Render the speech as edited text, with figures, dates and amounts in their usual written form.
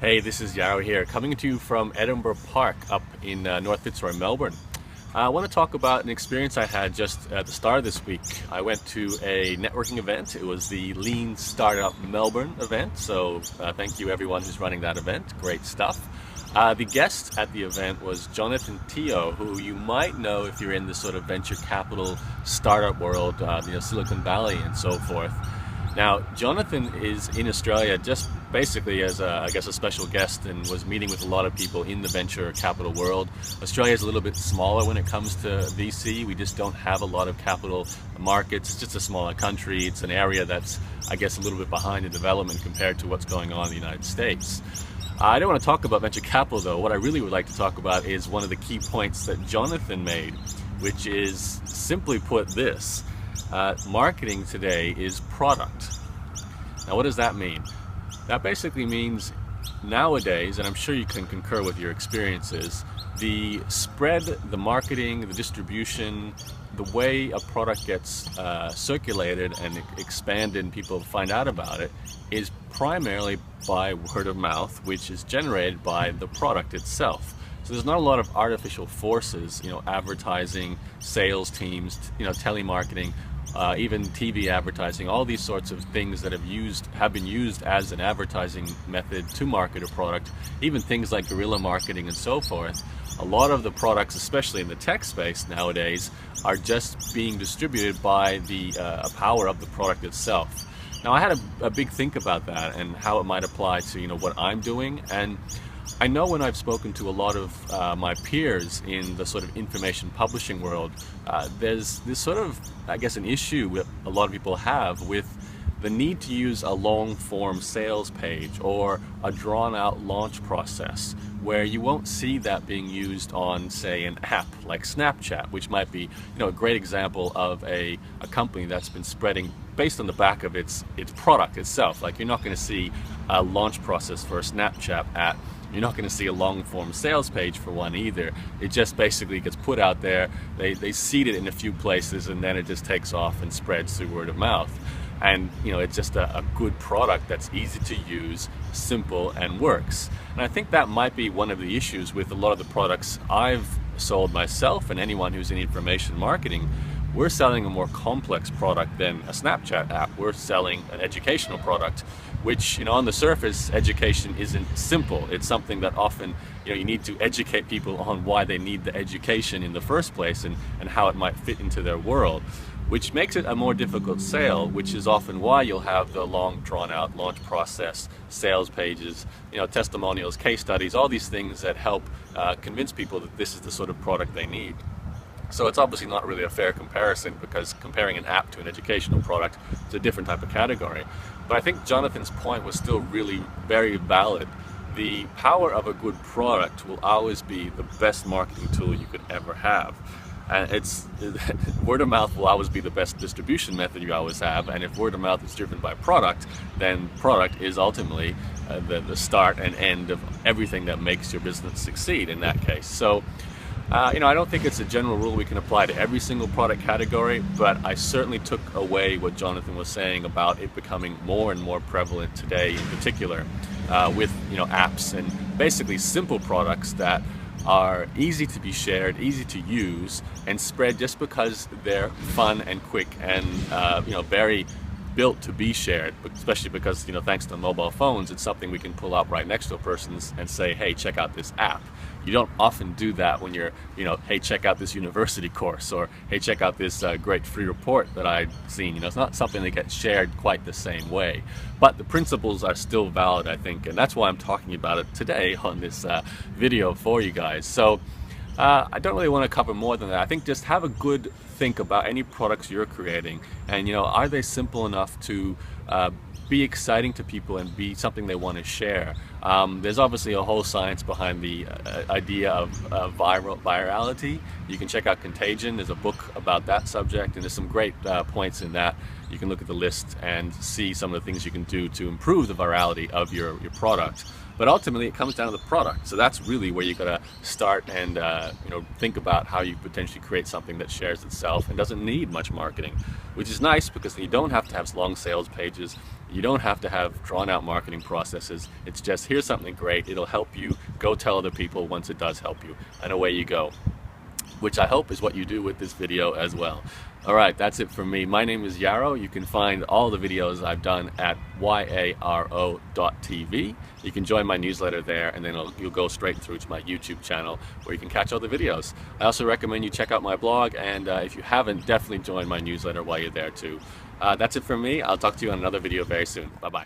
Hey, this is Yaro here, coming to you from Edinburgh Park up in North Fitzroy, Melbourne. I want to talk about an experience I had just at the start of this week. I went to a networking event. It was the Lean Startup Melbourne event, so thank you everyone who's running that event. Great stuff. The guest at the event was Jonathan Teo, who you might know if you're in the sort of venture capital startup world, Silicon Valley and so forth. Now, Jonathan is in Australia just basically as a special guest, and was meeting with a lot of people in the venture capital world. Australia is a little bit smaller when it comes to VC. We just don't have a lot of capital markets. It's just a smaller country. It's an area that's, I guess, a little bit behind in development compared to what's going on in the United States. I don't want to talk about venture capital though. What I really would like to talk about is one of the key points that Jonathan made, which is simply put this. Marketing today is product. Now, what does that mean? That basically means nowadays, and I'm sure you can concur with your experiences, the spread, the marketing, the distribution, the way a product gets circulated and expanded and people find out about it is primarily by word of mouth, which is generated by the product itself. So there's not a lot of artificial forces, advertising, sales teams, telemarketing, even TV advertising, all these sorts of things that have been used as an advertising method to market a product, even things like guerrilla marketing and so forth. A lot of the products, especially in the tech space nowadays, are just being distributed by the power of the product itself. Now, I had a big think about that and how it might apply to what I'm doing, and I know when I've spoken to a lot of my peers in the sort of information publishing world, there's this sort of, an issue that a lot of people have with the need to use a long form sales page or a drawn out launch process, where you won't see that being used on, say, an app like Snapchat, which might be a great example of a company that's been spreading based on the back of its product itself. Like, you're not going to see a launch process for a Snapchat app. You're not going to see a long form sales page for one either. It just basically gets put out there, they seed it in a few places, and then it just takes off and spreads through word of mouth. And it's just a good product that's easy to use, simple, and works. And I think that might be one of the issues with a lot of the products I've sold myself and anyone who's in information marketing. We're selling a more complex product than a Snapchat app. We're selling an educational product, which, on the surface, education isn't simple. It's something that often, you need to educate people on why they need the education in the first place and how it might fit into their world, which makes it a more difficult sale, which is often why you'll have the long drawn out launch process, sales pages, testimonials, case studies, all these things that help convince people that this is the sort of product they need. So it's obviously not really a fair comparison, because comparing an app to an educational product is a different type of category. But I think Jonathan's point was still really very valid. The power of a good product will always be the best marketing tool you could ever have. And word of mouth will always be the best distribution method you always have. And if word of mouth is driven by product, then product is ultimately the start and end of everything that makes your business succeed in that case. So, I don't think it's a general rule we can apply to every single product category, but I certainly took away what Jonathan was saying about it becoming more and more prevalent today, in particular with apps and basically simple products that are easy to be shared, easy to use, and spread just because they're fun and quick and very built to be shared, especially because thanks to mobile phones, it's something we can pull up right next to a person and say, hey, check out this app. You don't often do that when you're hey, check out this university course, or hey, check out this great free report that I've seen. It's not something that gets shared quite the same way, but the principles are still valid, I think, and that's why I'm talking about it today on this video for you guys. So I don't really want to cover more than that. I think just have a good think about any products you're creating, and are they simple enough to be exciting to people and be something they want to share. There's obviously a whole science behind the idea of virality. You can check out Contagion. There's a book about that subject, and there's some great points in that. You can look at the list and see some of the things you can do to improve the virality of your product. But ultimately, it comes down to the product. So that's really where you gotta start and think about how you potentially create something that shares itself and doesn't need much marketing, which is nice because you don't have to have long sales pages. You don't have to have drawn out marketing processes. It's just, here's something great. It'll help you. Go tell other people once it does help you, and away you go. Which I hope is what you do with this video as well. All right, that's it from me. My name is Yaro. You can find all the videos I've done at yaro.tv. You can join my newsletter there, and then you'll go straight through to my YouTube channel where you can catch all the videos. I also recommend you check out my blog, and if you haven't, definitely join my newsletter while you're there too. That's it from me. I'll talk to you on another video very soon. Bye-bye.